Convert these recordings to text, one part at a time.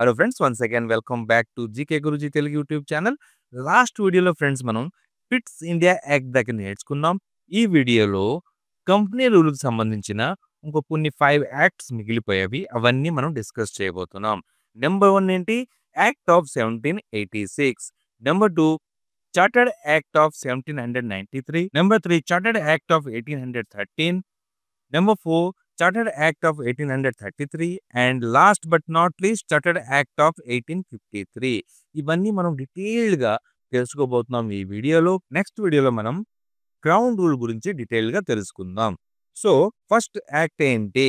Hello friends, once again welcome back to GK Guruji Telugu YouTube channel. Last వీడియోలో friends మనం fits India act దగ్గర నేర్చుకున్నాం. ఈ వీడియోలో కంపెనీ రూల్కి సంబంధించిన ఇంకో కొన్ని 5 యాక్ట్స్ మిగిలిపోయేవి, అవన్నీ మనం డిస్కస్ చేయబోతున్నాం. నెంబర్ 1 ఏంటి? Act of 1786. Number 2 chartered act of 1793. Number 3 chartered act of 1813. Number 4 Chartered Act of 1833 and last but not least Chartered Act of 1853. ఇవన్నీ మనం డీటెయిల్డ్‌గా తెలుసుకోబోతున్నాం ఈ వీడియోలో. నెక్స్ట్ వీడియోలో మనం క్రౌన్ రూల్ గురించి డీటెయిల్డ్‌గా తెలుసుకుందాం. సో ఫస్ట్ యాక్ట్ ఏంటి?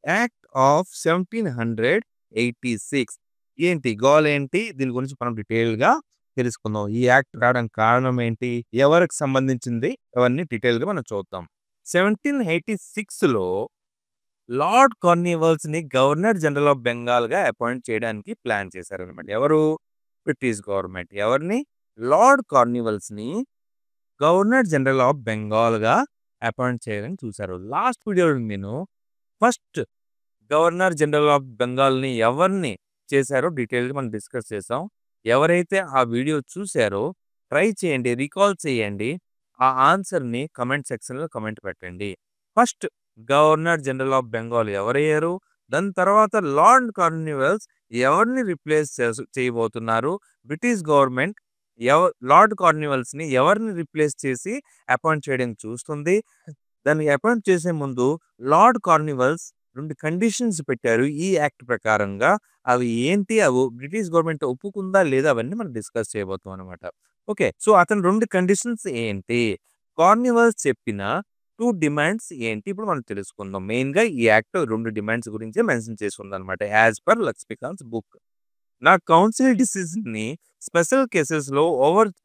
యాక్ట్ ఆఫ్ 1786 ఏంటి? గోల్ ఏంటి? దీని గురించి మనం డీటెయిల్డ్‌గా తెలుసుకుందాం. ఈ యాక్ట్ రావడానికి కారణం ఏంటి? ఎవరికి సంబంధించింది? అవన్నీ డీటెయిల్‌గా మనం చూద్దాం. 1786లో లార్డ్ కార్న్వాలిస్ ని గవర్నర్ జనరల్ ఆఫ్ బెంగాల్ గా అపాయింట్ చేయడానికి ప్లాన్ చేశారనమాట. ఎవరు? British government. ఎవరిని? లార్డ్ కార్న్వాలిస్ ని గవర్నర్ జనరల్ ఆఫ్ బెంగాల్ గా అపాయింట్ చేయడానికి చూశారు. లాస్ట్ వీడియోలో నేను first governor general of Bengal ని ఎవరిని చేశారో డీటెయిల్గా మనం డిస్కస్ చేసాం. ఎవరైతే ఆ వీడియో చూశారో ట్రై చేయండి, రికాల్ చేయండి. ఆ ఆన్సర్ ని కమెంట్ సెక్షన్ లో కమెంట్ పెట్టండి. First governor general of Bengal ఎవరయ్యారు? దాని తర్వాత లార్డ్ కార్న్వాలిస్ ఎవరిని రిప్లేస్ చేయబోతున్నారు? బ్రిటిష్ గవర్నమెంట్ లార్డ్ కార్న్వాలిస్ ని ఎవరిని రిప్లేస్ చేసి అపాయింట్ చేయడానికి చూస్తుంది. దాన్ని అపాయింట్ చేసే ముందు లార్డ్ కార్న్వాలిస్ 2 కండిషన్స్ పెట్టారు ఈ యాక్ట్ ప్రకారంగా. అవి ఏంటి? అవి బ్రిటిష్ గవర్నమెంట్ ఒప్పుకుందా లేదా అవన్నీ మనం డిస్కస్ చేయబోతాం అనమాట. ఓకే, సో అతను 2 కండిషన్స్ ఏంటి? కార్న్వాలిస్ చెప్పిన 2 డిమాండ్స్ ఏంటి? ఇప్పుడు మనం తెలుసుకుందాం. మెయిన్ గా ఈ యాక్ట్ 2 డిమాండ్స్ గురించి మెన్షన్ చేసి ఉందన్నమాట. యాజ్ పర్ లక్ష్మీకాంత్ బుక్, నా కౌన్సిల్ డిసిజన్ ని స్పెషల్ కేసెస్ లో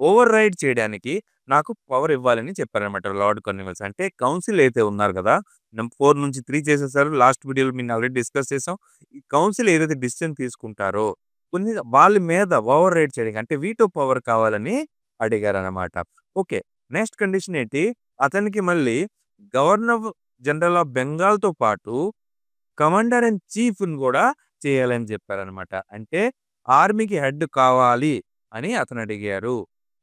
ఓవర్ రైడ్ చేయడానికి నాకు పవర్ ఇవ్వాలని చెప్పారనమాట లార్డ్ కార్న్వాలిస్. అంటే కౌన్సిల్ అయితే ఉన్నారు కదా, నెంబర్ 4 నుంచి 3 చేసేసారు. లాస్ట్ వీడియోలో మేము ఆల్రెడీ డిస్కస్ చేసాం. ఈ కౌన్సిల్ ఏదైతే డిసిజన్ తీసుకుంటారో కొన్ని వాళ్ళ మీద ఓవర్ రైడ్ చేయడానికి, అంటే వీటో పవర్ కావాలని అడిగారనమాట. ఓకే, నెక్స్ట్ కండిషన్ ఏంటి? అతనికి మళ్ళీ గవర్నర్ జనరల్ ఆఫ్ బెంగాల్ తో పాటు కమాండర్ ఇన్ చీఫ్ ని కూడా చేయాలని చెప్పారనమాట. అంటే ఆర్మీకి హెడ్ కావాలి అని అతను అడిగారు.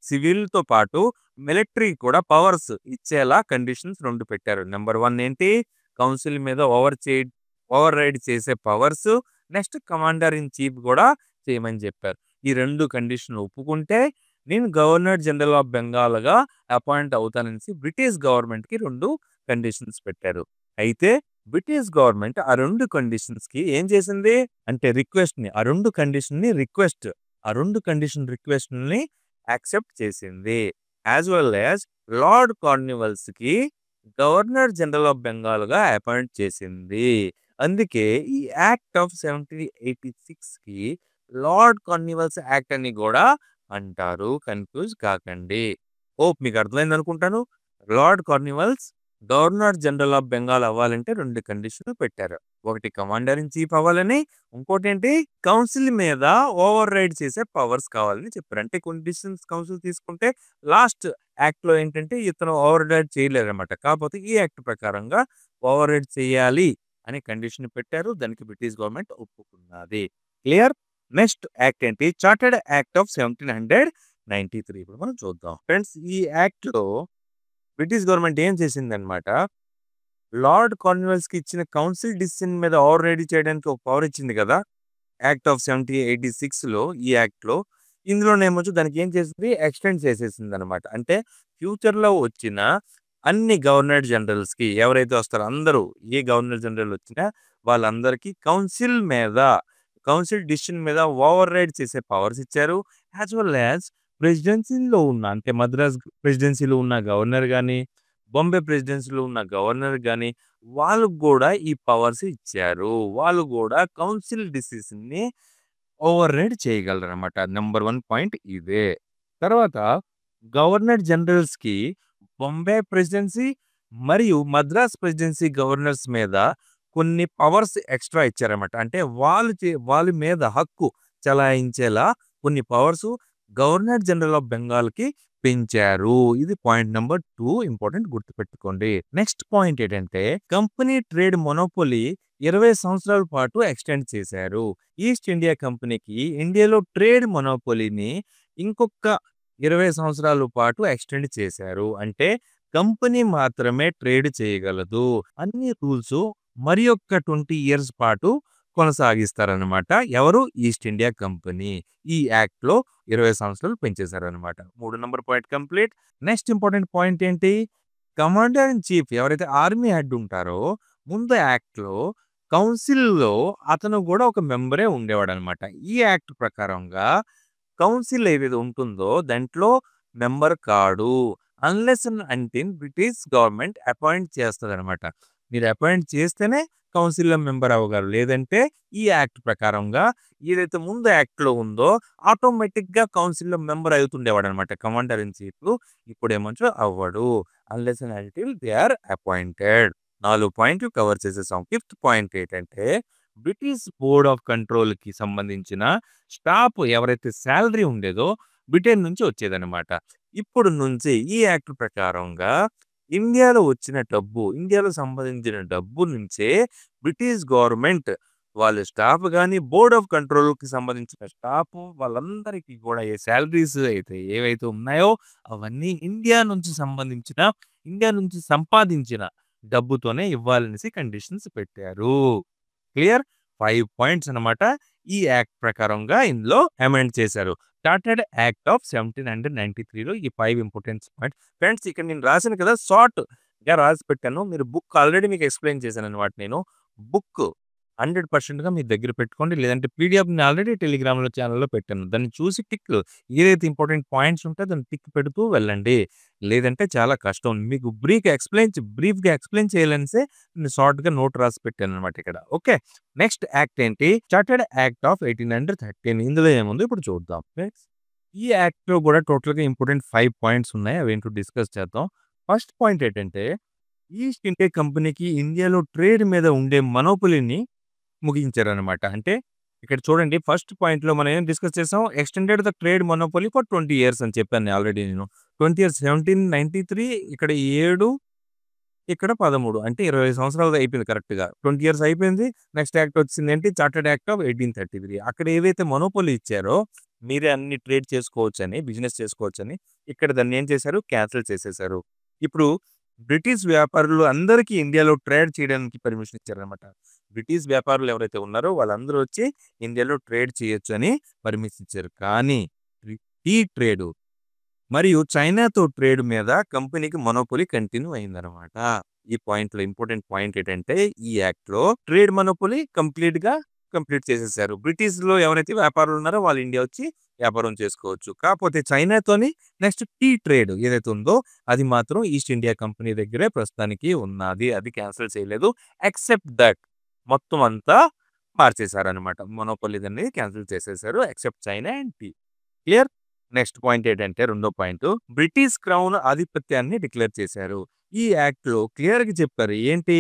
సివిల్ తో పాటు మిలిటరీ కూడా పవర్స్ ఇచ్చేలా కండిషన్స్ 2 పెట్టారు. నెంబర్ 1 ఏంటి? కౌన్సిల్ మీద ఓవర్ రైడ్ చేసే powers. Next commander in chief కూడా చేయమని చెప్పారు. ఈ 2 కండిషన్లు ఒప్పుకుంటే నేను గవర్నర్ జనరల్ ఆఫ్ బెంగాల్ గా అపాయింట్ అవుతానని బ్రిటిష్ గవర్నమెంట్ కి 2 కండిషన్స్ పెట్టారు. అయితే బ్రిటిష్ గవర్నమెంట్ ఆ 2 కండిషన్స్ కి ఏం చేసింది అంటే రిక్వెస్ట్ ని, ఆ 2 కండిషన్ రిక్వెస్ట్ ని యాక్సెప్ట్ చేసింది. As well as lord Cornwallis కి గవర్నర్ జనరల్ ఆఫ్ బెంగాల్ గా అపాయింట్ చేసింది. అందుకే ఈ యాక్ట్ ఆఫ్ 1786 కి లార్డ్ కార్న్వాలిస్ యాక్ట్ అని కూడా అంటారు. కన్ఫ్యూజ్ కాకండి. హోప్ మీకు అర్థమైంది అనుకుంటాను. Lord Cornwallis governor general of Bengal అవ్వాలంటే 2 కండిషన్లు పెట్టారు. ఒకటి కమాండర్ ఇన్ చీఫ్ అవ్వాలని, ఇంకోటి ఏంటి కౌన్సిల్ మీద ఓవర్ రైడ్ చేసే పవర్స్ కావాలని చెప్పారు. అంటే కొన్ని డిసిషన్స్ కౌన్సిల్ తీసుకుంటే లాస్ట్ యాక్ట్ లో ఏంటంటే ఇతను ఓవర్ రైడ్ చేయలేరన్నమాట. కాకపోతే ఈ యాక్ట్ ప్రకారంగా ఓవర్ రైడ్ చేయాలి అనే కండిషన్ పెట్టారు. దానికి బ్రిటిష్ గవర్నమెంట్ ఒప్పుకున్నది. క్లియర్? నెక్స్ట్ యాక్ట్ ఏంటి? Chartered act of 1793. ఇప్పుడు మనం చూద్దాం ఫ్రెండ్స్. ఈ యాక్ట్ లో బ్రిటిష్ గవర్నమెంట్ ఏం చేసిందనమాట, లార్డ్ కార్న్వాలిస్ కి ఇచ్చిన కౌన్సిల్ డిసిజన్ మీద ఓవర్ రైడ్ చేయడానికి ఒక పవర్ ఇచ్చింది కదా యాక్ట్ ఆఫ్ 1786 లో. ఈ యాక్ట్ లో ఇందులోనేమో దానికి ఏం చేసింది, ఎక్స్టెండ్ చేసేసింది అనమాట. అంటే ఫ్యూచర్ లో వచ్చిన అన్ని గవర్నర్ జనరల్స్ కి ఎవరైతే వస్తారో అందరూ, ఏ గవర్నర్ జనరల్ వచ్చినా వాళ్ళందరికీ కౌన్సిల్ డిసిషన్ మీద ఓవర్ రైడ్ చేసే పవర్స్ ఇచ్చారు. యాజ్ వెల్ యాజ్ ప్రెసిడెన్సీలో ఉన్న, అంటే మద్రాస్ ప్రెసిడెన్సీలో ఉన్న గవర్నర్ కానీ, బాంబే ప్రెసిడెన్సీలో ఉన్న గవర్నర్ కానీ వాళ్ళకు కూడా ఈ పవర్స్ ఇచ్చారు. వాళ్ళు కూడా కౌన్సిల్ డిసిషన్ ని ఓవర్ రైడ్ చేయగలరు అనమాట. నెంబర్ 1 పాయింట్ ఇదే. తర్వాత గవర్నర్ జనరల్స్ కి బాంబే ప్రెసిడెన్సీ మరియు మద్రాస్ ప్రెసిడెన్సీ గవర్నర్స్ మీద కొన్ని పవర్స్ ఎక్స్ట్రా ఇచ్చారన్నమాట. అంటే వాళ్ళ మీద హక్కు చలాయించేలా కొన్ని powers governor general of Bengal కి పెంచారు. ఇది పాయింట్ నెంబర్ 2 ఇంపార్టెంట్, గుర్తుపెట్టుకోండి. నెక్స్ట్ పాయింట్ ఏంటంటే కంపెనీ ట్రేడ్ మొనోపోలీ 20 సంవత్సరాల పాటు ఎక్స్టెండ్ చేశారు. ఈస్ట్ ఇండియా కంపెనీకి ఇండియాలో ట్రేడ్ మొనోపొలీని ఇంకొక 20 సంవత్సరాల పాటు ఎక్స్టెండ్ చేశారు. అంటే కంపెనీ మాత్రమే ట్రేడ్ చేయగలదు. అన్ని రూల్స్ మరి యొక్క 20 ఇయర్స్ పాటు కొనసాగిస్తారనమాట. ఎవరు? East India company. ఈ యాక్ట్‌లో 20 సంవత్సరాలు పెంచేశారనమాట. 3 number point complete. Next important point ఏంటి? కమాండర్ ఇన్ చీఫ్ ఎవరైతే ఆర్మీ హెడ్ ఉంటారో ముందు యాక్ట్‌లో కౌన్సిల్‌లో అతను గూడా ఒక మెంబరే ఉండేవాడనమాట. ఈ యాక్ట్ ప్రకారంగా కౌన్సిల్ ఏదైతే ఉంటుందో దాంట్లో మెంబర్ కాడు. Unless and until British government appoint చేస్తదనమాట. మీరు అపాయింట్ చేస్తేనే కౌన్సిల్‌లో మెంబర్ అవ్వగలరు. లేదంటే ఈ యాక్ట్ ప్రకారంగా ఏదైతే ముందు యాక్ట్‌లో ఉందో ఆటోమేటిక్‌గా కౌన్సిల్‌లో మెంబర్ అవుతుండేవాడనమాట కమాండర్ ఇన్ చీఫ్. ఇప్పుడేమొచ్చో అవ్వడు. Unless and until they are appointed. 4 పాయింట్లు కవర్ చేసేసాం. ఫిఫ్త్ పాయింట్ ఏంటంటే బ్రిటిష్ బోర్డ్ ఆఫ్ కంట్రోల్‌కి సంబంధించిన స్టాఫ్ ఎవరైతే సాలరీ ఉండేదో బ్రిటన్ నుంచి వచ్చేదనమాట. ఇప్పుడు నుంచి ఈ యాక్ట్ ప్రకారంగా ఇండియాలో సంబంధించిన డబ్బు నుంచే బ్రిటిష్ గవర్నమెంట్ వాళ్ళ స్టాఫ్ గాని, బోర్డ్ ఆఫ్ కంట్రోల్‌కి సంబంధించిన స్టాఫ్ వాళ్ళందరికీ కూడా సాలరీస్ ఏవైతే ఉన్నాయో అవన్నీ ఇండియా నుంచి సంపాదించిన డబ్బుతోనే ఇవ్వాలనేసి కండిషన్స్ పెట్టారు. క్లియర్? 5 పాయింట్స్ అన్నమాట. ఈ యాక్ట్ ప్రకారంగా ఇందులో అమెండ్ చేశారు. చార్టర్డ్ యాక్ట్ ఆఫ్ 1793లో ఈ 5 ఇంపార్టెంట్ పాయింట్స్. ఫ్రెండ్స్ ఇక్కడ నేను రాసాను కదా! షార్ట్‌గా రాసి పెట్టాను. మీరు బుక్ ఆల్రెడీ మీకు ఎక్స్‌ప్లెయిన్ చేశానన్నమాట నేను. బుక్ 100%గా మీ దగ్గర పెట్టుకోండి. లేదంటే పీడీఎఫ్ నేను ఆల్రెడీ టెలిగ్రామ్‌లో ఛానెల్‌లో పెట్టాను. దాన్ని చూసి ఏదైతే ఇంపార్టెంట్ పాయింట్స్ ఉంటాయో దాన్ని టిక్ పెడుతూ వెళ్ళండి. లేదంటే చాలా కష్టం. మీకు బ్రీఫ్‌గా ఎక్స్‌ప్లెయిన్ చేయాలనేసే నేను షార్ట్‌గా నోట్ రాసి పెట్టానన్నమాట ఇక్కడ. ఓకే. నెక్స్ట్ యాక్ట్ ఏంటి? Chartered act of 1813. ఇందులో ఏముందో ఇప్పుడు చూద్దాం. ఫ్రెండ్స్ ఈ యాక్ట్‌లో కూడా టోటల్‌గా ఇంపార్టెంట్ 5 పాయింట్స్ ఉన్నాయి. అవేంటో డిస్కస్ చేద్దాం. ఫస్ట్ పాయింట్ ఏంటంటే ఈస్ట్ ఇండియా కంపెనీకి ఇండియాలో ట్రేడ్ మీద ఉండే మొనోపొలీని ముగించారనమాట. అంటే ఇక్కడ చూడండి ఫస్ట్ పాయింట్‌లో మనం ఏం డిస్కస్ చేసాం? Extended the trade monopoly for 20 years అని చెప్పాను ఆల్రెడీ నేను. 20 ఇయర్స్ 1793 ఇక్కడ 7 ఇక్కడ 13 అంటే 20 సంవత్సరాలు అయిపోయింది కరెక్ట్‌గా. 20 ఇయర్స్ అయిపోయింది. నెక్స్ట్ యాక్ట్ వచ్చిందేంటి? Chartered act of 1833. అక్కడ ఏవైతే మొనోపొలీ ఇచ్చారో మీరే అన్ని ట్రేడ్ చేసుకోవచ్చని, బిజినెస్ చేసుకోవచ్చని ఇక్కడ దాన్ని ఏం చేశారు? క్యాన్సిల్ చేసేశారు. ఇప్పుడు బ్రిటిష్ వ్యాపారులు అందరికీ ఇండియాలో ట్రేడ్ చేయడానికి పర్మిషన్ ఇచ్చారనమాట. బ్రిటిష్ వ్యాపారులు ఎవరైతే ఉన్నారో వాళ్ళందరూ వచ్చి ఇండియాలో ట్రేడ్ చేయొచ్చని పర్మిషన్ ఇచ్చారు. కానీ ఈ ట్రేడు మరియు చైనాతో ట్రేడ్ మీద కంపెనీకి మొనోపొలీ కంటిన్యూ అయిందనమాట. ఈ పాయింట్‌లో ఇంపార్టెంట్ పాయింట్ ఏంటంటే ఈ యాక్ట్‌లో ట్రేడ్ మొనోపొలీ కంప్లీట్ చేసేసారు. బ్రిటిష్‌లో ఎవరైతే వ్యాపారులు ఉన్నారో వాళ్ళు ఇండియా వచ్చి వ్యాపారం చేసుకోవచ్చు. కాకపోతే చైనాతోని నెక్స్ట్ ట్రేడ్ ఏదైతే ఉందో అది మాత్రం ఈస్ట్ ఇండియా కంపెనీ దగ్గరే ప్రస్తుతానికి ఉన్నది. అది క్యాన్సిల్ చేయలేదు. ఎక్సెప్ట్ దట్ మొత్తం అంతా మార్చేశారనమాట. మొనోపొలీ అనేది క్యాన్సిల్ చేసేసారు. Except China and clear? Next point ఏంటంటే రెండో పాయింట్ బ్రిటిష్ క్రౌన్ ఆధిపత్యాన్ని డిక్లేర్ చేశారు. ఈ యాక్ట్‌లో క్లియర్‌గా చెప్పారు. ఏంటి?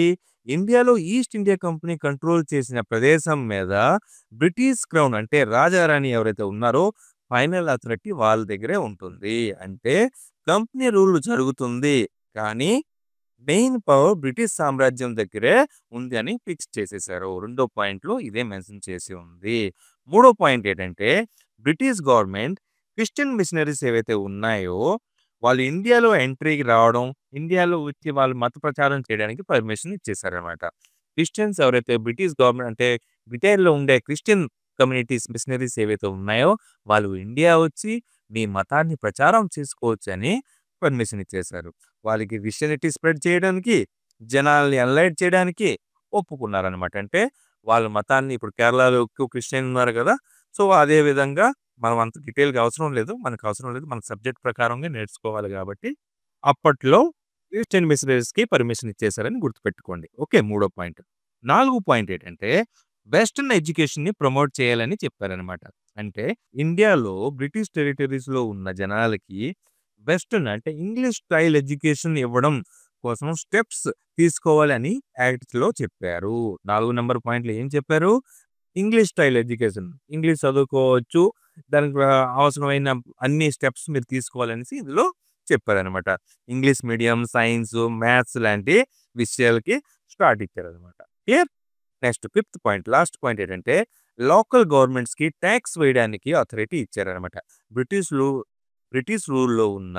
ఇండియాలో ఈస్ట్ ఇండియా కంపెనీ కంట్రోల్ చేసిన ప్రదేశం మీద బ్రిటిష్ క్రౌన్ అంటే రాజారాణి ఎవరైతే ఉన్నారో ఫైనల్ అథారిటీ వాళ్ళ దగ్గరే ఉంటుంది. అంటే కంపెనీ రూల్ జరుగుతుంది. కానీ మెయిన్ పవర్ బ్రిటిష్ సామ్రాజ్యం దగ్గరే ఉంది అని ఫిక్స్ చేసేసారు. రెండో పాయింట్‌లో ఇదే మెన్షన్ చేసి ఉంది. మూడో పాయింట్ ఏంటంటే బ్రిటిష్ గవర్నమెంట్ క్రిస్టియన్ మిషనరీస్ ఏవైతే ఉన్నాయో వాళ్ళు ఇండియాలో ఎంట్రీకి రావడం, ఇండియాలో వచ్చి వాళ్ళు మత ప్రచారం చేయడానికి పర్మిషన్ ఇచ్చేసారనమాట. క్రిస్టియన్స్ ఎవరైతే బ్రిటిష్ గవర్నమెంట్ అంటే బ్రిటన్‌లో ఉండే క్రిస్టియన్ కమ్యూనిటీస్, మిషనరీస్ ఏవైతే ఉన్నాయో వాళ్ళు ఇండియా వచ్చి మీ మతాన్ని ప్రచారం చేసుకోవచ్చని పర్మిషన్ ఇచ్చేసారు. వాళ్ళకి క్రిస్టియానిటీ స్ప్రెడ్ చేయడానికి, జనాల్ని ఎన్లైట్ చేయడానికి ఒప్పుకున్నారనమాట. అంటే వాళ్ళ మతాన్ని ఇప్పుడు కేరళలో ఎక్కువ క్రిస్టియన్ ఉన్నారు కదా! సో, అదే విధంగా మనం అంత డీటెయిల్‌గా అవసరం లేదు. మనకు అవసరం లేదు. మన సబ్జెక్ట్ ప్రకారంగా నేర్చుకోవాలి కాబట్టి అప్పట్లో క్రిస్టియన్ మిషనరీస్‌కి పర్మిషన్ ఇచ్చేసారని గుర్తుపెట్టుకోండి. ఓకే. మూడో పాయింట్. నాలుగో పాయింట్ ఏంటంటే వెస్టర్న్ ఎడ్యుకేషన్‌ని ప్రమోట్ చేయాలని చెప్పారనమాట. అంటే ఇండియాలో బ్రిటిష్ టెరిటరీస్‌లో ఉన్న జనాలకి వెస్టర్న్ అంటే ఇంగ్లీష్ స్టైల్ ఎడ్యుకేషన్ ఇవ్వడం కోసం స్టెప్స్ తీసుకోవాలని యాక్ట్‌లో చెప్పారు. 4 నంబర్ పాయింట్‌లో ఏం చెప్పారు? English style education. ఇంగ్లీష్ చదువుకోవచ్చు. దానికి అవసరమైన అన్ని స్టెప్స్ మీరు తీసుకోవాలనేసి ఇందులో చెప్పారనమాట. ఇంగ్లీష్ మీడియం, సైన్స్, మ్యాథ్స్ లాంటి విషయాలకి స్టార్ట్ ఇచ్చారనమాట. Clear? Next fifth point, last point ఏంటంటే లోకల్ గవర్నమెంట్స్‌కి ట్యాక్స్ వేయడానికి అథారిటీ ఇచ్చారనమాట. బ్రిటిష్‌లు బ్రిటిష్ రూల్‌లో ఉన్న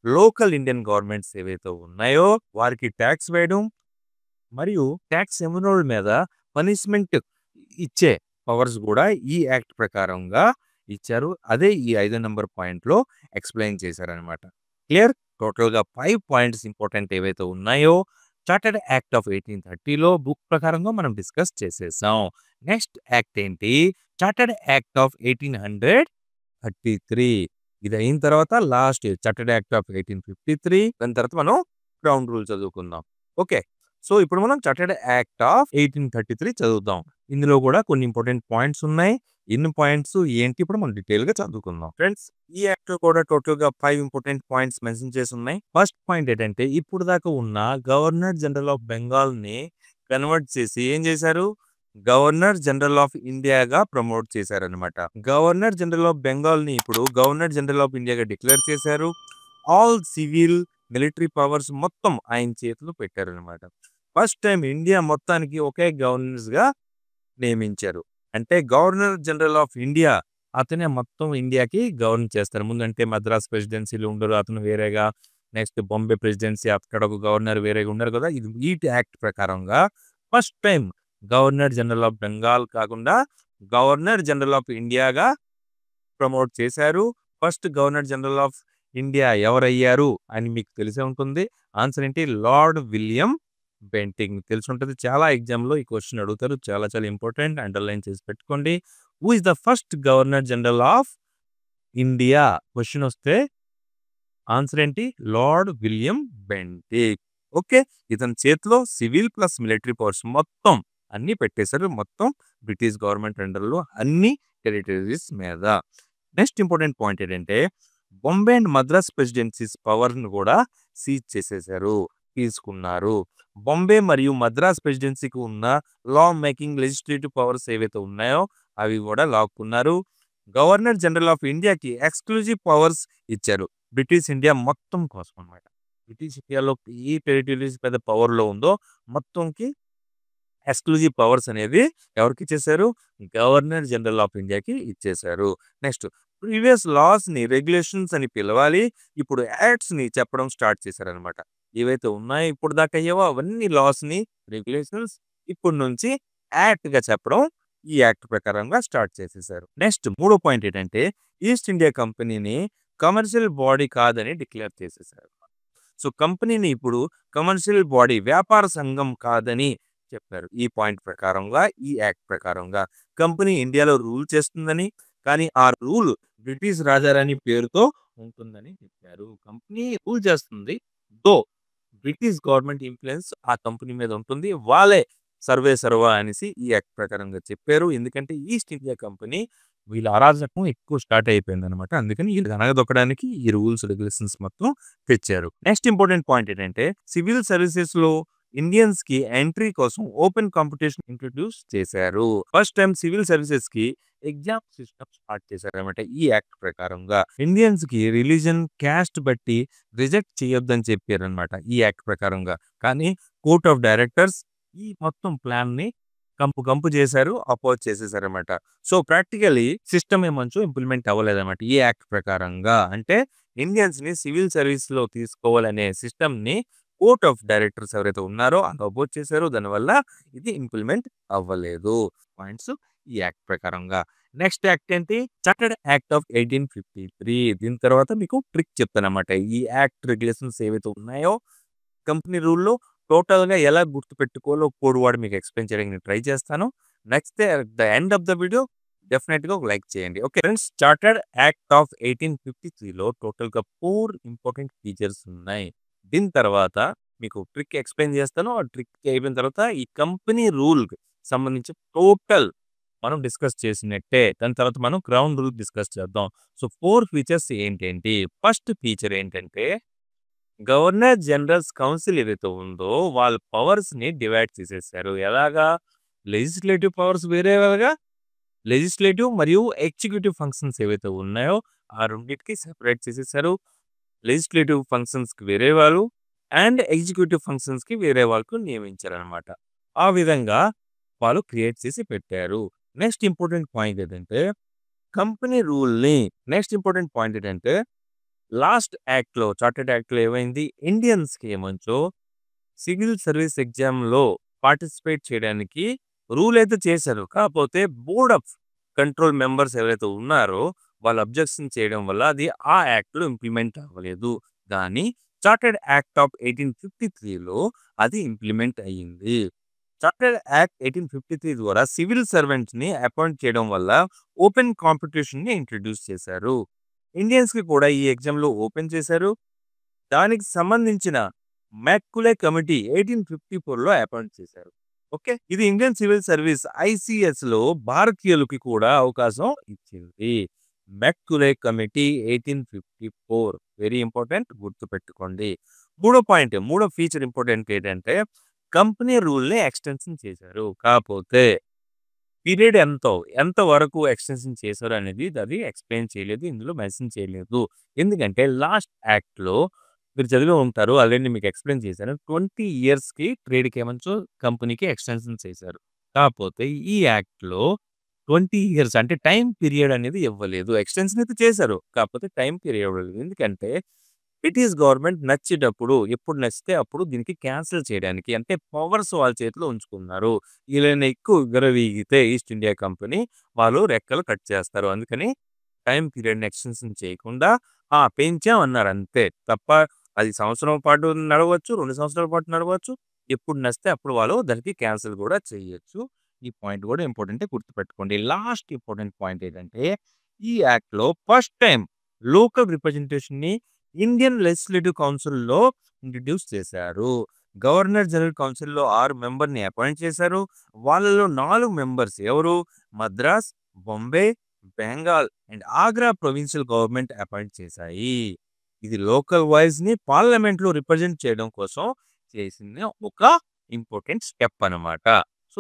లోకల్ ఇండియన్ గవర్నమెంట్స్ ఏవైతే ఉన్నాయో వారికి ట్యాక్స్ వేయడం మరియు ట్యాక్స్ ఇవ్వనోళ్ళ మీద పనిష్మెంట్ ఇచ్చే పవర్స్ కూడా ఈ యాక్ట్ ప్రకారంగా ఇచ్చారు. అదే ఈ 5 నంబర్ పాయింట్‌లో ఎక్స్‌ప్లెయిన్ చేశారనమాట. క్లియర్? టోటల్‌గా 5 పాయింట్స్ ఇంపార్టెంట్ ఏవైతే ఉన్నాయో చార్టర్డ్ యాక్ట్ ఆఫ్ 1830లో బుక్ ప్రకారంగా మనం డిస్కస్ చేసేసాం. నెక్స్ట్ యాక్ట్ ఏంటి? Chartered act of 1833. ఇది అయిన తర్వాత లాస్ట్ చార్టర్డ్ యాక్ట్ ఆఫ్ 1853. దాని తర్వాత మనం క్రౌన్ రూల్ చదువుకుందాం. ఓకే. సో ఇప్పుడు మనం చార్టర్డ్ యాక్ట్ ఆఫ్ 1833 చదువుదాం. ఇందులో కూడా కొన్ని ఇంపార్టెంట్ పాయింట్స్ ఉన్నాయి. ఎన్ని పాయింట్స్ ఏంటి ఇప్పుడు మనం డీటెయిల్‌గా చదువుకుందాం. ఫ్రెండ్స్, ఈ యాక్ట్ కూడా టోటల్‌గా 5 ఇంపార్టెంట్ పాయింట్స్ మెన్షన్ చేసి ఉన్నాయి. ఫస్ట్ పాయింట్ ఏంటంటే ఇప్పుడు దాకా ఉన్న గవర్నర్ జనరల్ ఆఫ్ బెంగాల్‌ని కన్వర్ట్ చేసి ఏం చేశారు? గవర్నర్ జనరల్ ఆఫ్ ఇండియాగా ప్రమోట్ చేశారనమాట. గవర్నర్ జనరల్ ఆఫ్ బెంగాల్‌ని ఇప్పుడు గవర్నర్ జనరల్ ఆఫ్ ఇండియాగా డిక్లేర్ చేశారు. ఆల్ సివిల్, మిలిటరీ పవర్స్ మొత్తం ఆయన చేతిలో పెట్టారనమాట. ఫస్ట్ టైం ఇండియా మొత్తానికి ఒకే గవర్నర్స్‌గా నియమించారు. అంటే గవర్నర్ జనరల్ ఆఫ్ ఇండియా అతనే మొత్తం ఇండియాకి గవర్న్ చేస్తారు. ముందంటే మద్రాస్ ప్రెసిడెన్సీలో ఉండరు, అతను వేరేగా. నెక్స్ట్ బాంబే ప్రెసిడెన్సీ అక్కడ ఒక గవర్నర్ వేరేగా ఉన్నారు కదా. ఇది ఈ యాక్ట్ ప్రకారంగా first time governor general of Bengal కాకుండా గవర్నర్ జనరల్ ఆఫ్ ఇండియాగా ప్రమోట్ చేశారు. First governor general of India ఎవరయ్యారు అని మీకు తెలిసే ఉంటుంది. ఆన్సర్ ఏంటి? Lord William Bentinck. తెలిసి ఉంటుంది. చాలా ఎగ్జామ్‌లో ఈ క్వెషన్ అడుగుతారు. చాలా చాలా ఇంపార్టెంట్. అండర్‌లైన్ చేసి పెట్టుకోండి. Who is the first governor general of India? Question వస్తే ఆన్సర్ ఏంటి? Lord William Bentinck. ఓకే. ఇతని చేతిలో సివిల్ ప్లస్ మిలిటరీ పవర్స్ మొత్తం అన్నీ పెట్టేశారు. మొత్తం బ్రిటిష్ గవర్నమెంట్ అండర్‌లో అన్ని టెరిటరీస్ మీద. నెక్స్ట్ ఇంపార్టెంట్ పాయింట్ ఏంటంటే బాంబే అండ్ మద్రాస్ ప్రెసిడెన్సీస్ పవర్‌ని కూడా సీజ్ చేసేశారు, తీసుకున్నారు. బాంబే మరియు మద్రాస్ ప్రెసిడెన్సీకి ఉన్న లా మేకింగ్, లెజిస్లేటివ్ పవర్స్ ఏవైతే ఉన్నాయో అవి కూడా లాక్కున్నారు. గవర్నర్ జనరల్ ఆఫ్ ఇండియాకి ఎక్స్క్లూజివ్ పవర్స్ ఇచ్చారు. బ్రిటిష్ ఇండియా మొత్తం కోసం అన్నమాట. బ్రిటిష్ ఇండియాలో ఏ టెరిటరీస్ పెద్ద పవర్‌లో ఉందో మొత్తంకి ఎక్స్క్లూజివ్ పవర్స్ అనేవి ఎవరికి ఇచ్చేశారు? గవర్నర్ జనరల్ ఆఫ్ ఇండియాకి ఇచ్చేశారు. నెక్స్ట్ ప్రీవియస్ లాస్‌ని రెగ్యులేషన్స్ అని పిలవాలి. ఇప్పుడు యాక్ట్స్‌ని చెప్పడం స్టార్ట్ చేశారనమాట. ఏవైతే ఉన్నాయో ఇప్పుడు దాకా అయ్యావో అవన్నీ లాస్‌ని, రెగ్యులేషన్స్ ఇప్పటి నుంచి యాక్ట్‌గా చెప్పడం ఈ యాక్ట్ ప్రకారంగా స్టార్ట్ చేసేశారు. నెక్స్ట్ మూడో పాయింట్ ఏంటంటే ఈస్ట్ ఇండియా కంపెనీని కమర్షియల్ బాడీ కాదని డిక్లేర్ చేసేశారు. సో కంపెనీని ఇప్పుడు కమర్షియల్ బాడీ, వ్యాపార సంఘం కాదని చెప్పారు. ఈ పాయింట్ ప్రకారంగా, ఈ యాక్ట్ ప్రకారంగా కంపెనీ ఇండియాలో రూల్ చేస్తుందని, కానీ ఆ రూల్ బ్రిటిష్ రాజారాణి పేరుతో ఉంటుందని చెప్పారు. కంపెనీ రూల్ చేస్తుంది. దో బ్రిటిష్ గవర్నమెంట్ ఇన్ఫ్లుయెన్స్ ఆ కంపెనీ మీద ఉంటుంది. వాళ్ళే సర్వా అనేసి ఈ యాక్ట్ ప్రకారంగా చెప్పారు. ఎందుకంటే ఈస్ట్ ఇండియా కంపెనీ వీళ్ళ అరాజకం ఎక్కువ స్టార్ట్ అయిపోయిందనమాట. అందుకని వీళ్ళు అనగదొక్కడానికి ఈ రూల్స్, రెగ్యులేషన్స్ మొత్తం తెచ్చారు. నెక్స్ట్ ఇంపార్టెంట్ పాయింట్ ఏంటంటే సివిల్ సర్వీసెస్‌లో ఇండియన్స్‌కి ఎంట్రీ కోసం ఓపెన్ కాంపిటీషన్ ఇంట్రొడ్యూస్ చేశారు. ఫస్ట్ టైం సివిల్ సర్వీసెస్‌కి ఎగ్జామ్ సిస్టమ్ స్టార్ట్ చేశారనమాట. ఈ యాక్ట్ ప్రకారంగా ఇండియన్స్‌కి రిలీజన్, క్యాస్ట్ బట్టి రిజెక్ట్ చేయొద్దని చెప్పారనమాట ఈ యాక్ట్ ప్రకారంగా. కానీ కోర్ట్ ఆఫ్ డైరెక్టర్స్ ఈ మొత్తం ప్లాన్‌ని కంపు చేశారు, అపోజ్ చేసేసారనమాట. సో ప్రాక్టికల్లీ సిస్టమ్ ఏమంచు ఇంప్లిమెంట్ అవ్వలేదన్నమాట ఈ యాక్ట్ ప్రకారంగా. అంటే ఇండియన్స్‌ని సివిల్ సర్వీస్‌లో తీసుకోవాలనే సిస్టమ్‌ని కోర్ట్ ఆఫ్ డైరెక్టర్స్ ఎవరైతే ఉన్నారో అది అపోజ్ చేశారు. దానివల్ల ఇది ఇంప్లిమెంట్ అవ్వలేదు. పాయింట్స్ ఈ యాక్ట్ ప్రకారంగా. నెక్స్ట్ యాక్ట్ ఏంటి? Chartered act of 1853. దీని తర్వాత మీకు ట్రిక్ చెప్తానన్నమాట. ఈ యాక్ట్ రెగ్యులేషన్స్ ఏవైతే ఉన్నాయో కంపెనీ రూల్‌లో టోటల్‌గా ఎలా గుర్తుపెట్టుకోవాలో కోడ్ వర్డ్ మీకు ఎక్స్‌ప్లెయిన్ చేయడానికి నేను ట్రై చేస్తాను. Next at the end of the video డెఫినిట్‌గా ఒక లైక్ చేయండి. Okay friends, chartered act of 1853లో టోటల్‌గా 4 ఇంపార్టెంట్ ఫీచర్స్ ఉన్నాయి. దీని తర్వాత మీకు ట్రిక్ ఎక్స్‌ప్లెయిన్ చేస్తాను. ఆ ట్రిక్ అయిపోయిన తర్వాత ఈ కంపెనీ రూల్‌కి సంబంధించి టోటల్ మనం డిస్కస్ చేసినట్టే. దాని తర్వాత మనం క్రౌన్ రూల్ డిస్కస్ చేద్దాం. సో 4 ఫీచర్స్ ఏంటేంటి? ఫస్ట్ ఫీచర్ ఏంటంటే గవర్నర్ జనరల్స్ కౌన్సిల్ ఏదైతే ఉందో వాళ్ళ పవర్స్‌ని డివైడ్ చేసేసారు. ఎలాగా? లెజిస్లేటివ్ పవర్స్ వేరేగా, లెజిస్లేటివ్ మరియు ఎగ్జిక్యూటివ్ ఫంక్షన్స్ ఏవైతే ఉన్నాయో ఆ రెండిటికి సెపరేట్ చేసేసారు. లెజిస్లేటివ్ ఫంక్షన్స్‌కి వేరే వాళ్ళు అండ్ ఎగ్జిక్యూటివ్ ఫంక్షన్స్‌కి వేరే వాళ్ళకు నియమించారనమాట. ఆ విధంగా వాళ్ళు క్రియేట్ చేసి పెట్టారు. నెక్స్ట్ ఇంపార్టెంట్ పాయింట్ ఏంటంటే కంపెనీ రూల్‌ని నెక్స్ట్ ఇంపార్టెంట్ పాయింట్ ఏంటంటే లాస్ట్ యాక్ట్‌లో చార్టర్డ్ యాక్ట్‌లో ఏమైంది ఇండియన్స్‌కి ఏమంచో సివిల్ సర్వీస్ ఎగ్జామ్‌లో పార్టిసిపేట్ చేయడానికి రూల్ అయితే చేశారు. కాకపోతే బోర్డ్ ఆఫ్ కంట్రోల్ మెంబర్స్ ఎవరైతే ఉన్నారో వాళ్ళు అబ్జెక్షన్ చేయడం వల్ల అది ఆ యాక్ట్‌లో ఇంప్లిమెంట్ అవ్వలేదు. కానీ చార్టర్డ్ యాక్ట్ ఆఫ్ 1853లో అది ఇంప్లిమెంట్ అయ్యింది. చార్టర్డ్ యాక్ట్ 1853 ద్వారా సివిల్ సర్వెంట్స్‌ని అపాయింట్ చేయడం వల్ల ఓపెన్ కాంపిటీషన్‌ని ఇంట్రొడ్యూస్ చేశారు. ఇండియన్స్‌కి కూడా ఈ ఎగ్జామ్‌లో ఓపెన్ చేశారు. దానికి సంబంధించిన మెక్కులే కమిటీ 1854లో అపాయింట్ చేశారు. ఓకే. ఇది ఇండియన్ సివిల్ సర్వీస్ ఐసీఎస్‌లో భారతీయులకి కూడా అవకాశం ఇచ్చింది. మెక్కులే కమిటీ 1854 వెరీ ఇంపార్టెంట్ గుర్తుపెట్టుకోండి. మూడో ఫీచర్ ఇంపార్టెంట్ ఏంటంటే కంపెనీ రూల్‌ని ఎక్స్‌టెన్షన్ చేశారు. కాపోతే పీరియడ్ ఎంత వరకు ఎక్స్‌టెన్షన్ చేశారు అనేది అది ఎక్స్‌ప్లెయిన్ చేయలేదు. ఇందులో మెన్షన్ చేయలేదు. ఎందుకంటే లాస్ట్ యాక్ట్‌లో మీరు చదివే ఉంటారు. ఆల్రెడీ మీకు ఎక్స్‌ప్లెయిన్ చేశాను. 20 ఇయర్స్‌కి ట్రేడ్‌కి ఏమొచ్చు కంపెనీకి ఎక్స్‌టెన్షన్ చేశారు. కాపోతే ఈ యాక్ట్‌లో 20 ఇయర్స్ అంటే టైమ్ పీరియడ్ అనేది ఇవ్వలేదు. ఎక్స్‌టెన్షన్ అయితే చేశారు. కాకపోతే టైమ్ పీరియడ్ ఇవ్వలేదు. ఎందుకంటే బ్రిటిష్ గవర్నమెంట్ నచ్చేటప్పుడు ఎప్పుడు నచ్చితే అప్పుడు దీనికి క్యాన్సిల్ చేయడానికి అంటే పవర్స్ వాళ్ళ చేతిలో ఉంచుకున్నారు. వీళ్ళని ఎక్కువ విర్రవీగితే ఈస్ట్ ఇండియా కంపెనీ వాళ్ళు రెక్కలు కట్ చేస్తారు. అందుకని టైమ్ పీరియడ్‌ని ఎక్స్‌టెన్షన్ చేయకుండా పెంచాం అన్నారు అంతే. తప్ప అది సంవత్సరం పాటు నడవచ్చు, 2 సంవత్సరాల పాటు నడవచ్చు. ఎప్పుడు నచ్చితే అప్పుడు వాళ్ళు దానికి క్యాన్సిల్ కూడా చేయొచ్చు. ఈ పాయింట్ కూడా ఇంపార్టెంటే గుర్తుపెట్టుకోండి. లాస్ట్ ఇంపార్టెంట్ పాయింట్ ఏంటంటే ఈ యాక్ట్‌లో ఫస్ట్ టైమ్ లోకల్ రిప్రజెంటేషన్‌ని ఇండియన్ లెజిస్లేటివ్ కౌన్సిల్‌లో ఇంట్రొడ్యూస్ చేశారు. గవర్నర్ జనరల్ కౌన్సిల్‌లో 6 మెంబర్‌ని అపాయింట్ చేశారు. వాళ్ళలో 4 మెంబర్స్ ఎవరు? Madras, Bombay, Bengal and Agra provincial government appoint చేశాయి. ఇది లోకల్ వాయిస్‌ని పార్లమెంట్‌లో రిప్రజెంట్ చేయడం కోసం చేసిన ఒక ఇంపార్టెంట్ స్టెప్ అన్నమాట. సో,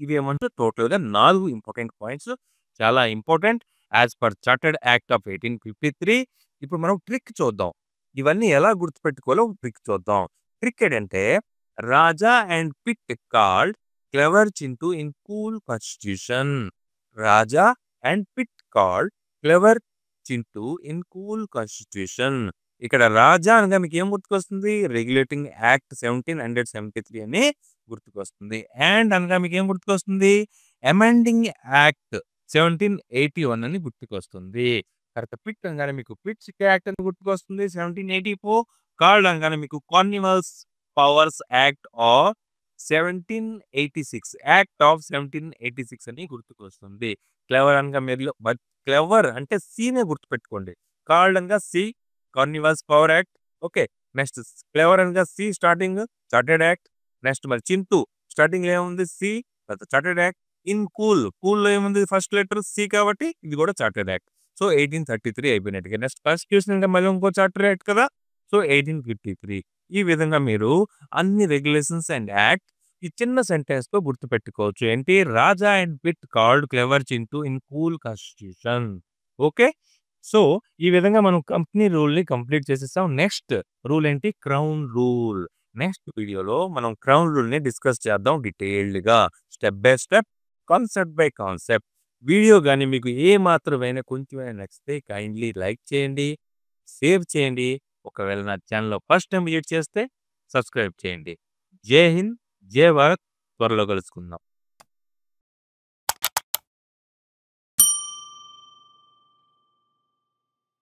ఇవేమంటే టోటల్‌గా 4 ఇంపార్టెంట్ పాయింట్స్ చాలా important as per chartered act of 1853. ఇప్పుడు మనం ట్రిక్ చూద్దాం. ఇవన్నీ ఎలా గుర్తుపెట్టుకోవాలో ఒక ట్రిక్ చూద్దాం. ట్రిక్ ఏంటంటే Raja and Pitt called clever Chintu in cool constitution. Raja and Pitt called clever Chintu in cool constitution. ఇక్కడ రాజా అనగా మీకు ఏం గుర్తుకొస్తుంది? రెగ్యులేటింగ్ యాక్ట్ 1773 అని గుర్తుకొస్తుంది. అండ్ అనగా మీకు ఏం గుర్తుకొస్తుంది? అమెండింగ్ యాక్ట్ 1781 అని గుర్తుకొస్తుంది. తర్వాత పిట్ అనగానే మీకు పిట్స్ యాక్ట్ అని గుర్తుకొస్తుంది 1784. కాల్డ్ అనగానే మీకు Cornwallis powers act of 1786 act of 1786 అని గుర్తుకొస్తుంది. క్లెవర్ అనగా మీరు బట్ క్లెవర్ అంటే సీనే గుర్తుపెట్టుకోండి. కాల్డ్ అనగా C Cornwallis power act. Okay. Next clever అనగా C starting chartered act. Next మరి చింటూ స్టార్టింగ్ ఏముంది సి చార్టర్డ్ యాక్ట్. ఇన్ కూల్‌లో ఏముంది ఫస్ట్ లెటర్ సి కాబట్టి ఇది కూడా చార్టర్డ్ యాక్ట్. సో, 1833 అయిపోయినట్టుగా. నెక్స్ట్ కాన్స్టిట్యూషన్ అంటే మళ్ళీ ఇంకో చార్టర్డ్ యాక్ట్ కదా! సో, 1853 ఈ విధంగా మీరు అన్ని రెగ్యులేషన్స్ అండ్ యాక్ట్ ఈ చిన్న సెంటెన్స్‌తో గుర్తుపెట్టుకోవచ్చు. ఏంటి? Raja and Pitt called clever Chintu in cool constitution. Okay. So, ఈ విధంగా మనం కంపెనీ రూల్‌ని కంప్లీట్ చేసేసాం. నెక్స్ట్ రూల్ ఏంటి? Crown rule. నెక్స్ట్ వీడియోలో మనం క్రౌన్ రూల్‌ని డిస్కస్ చేద్దాం డీటెయిల్డ్‌గా. Step by step, concept by concept. Video గాని మీకు ఏ మాత్రమైనా కొంచెమైనా నచ్చితే కైండ్లీ లైక్ చేయండి, షేర్ చేయండి. ఒకవేళ నా ఛానెల్‌లో ఫస్ట్ టైమ్ విజిట్ చేస్తే సబ్స్క్రైబ్ చేయండి. జై హింద్, జై భారత్. త్వరలో కలుసుకుందాం.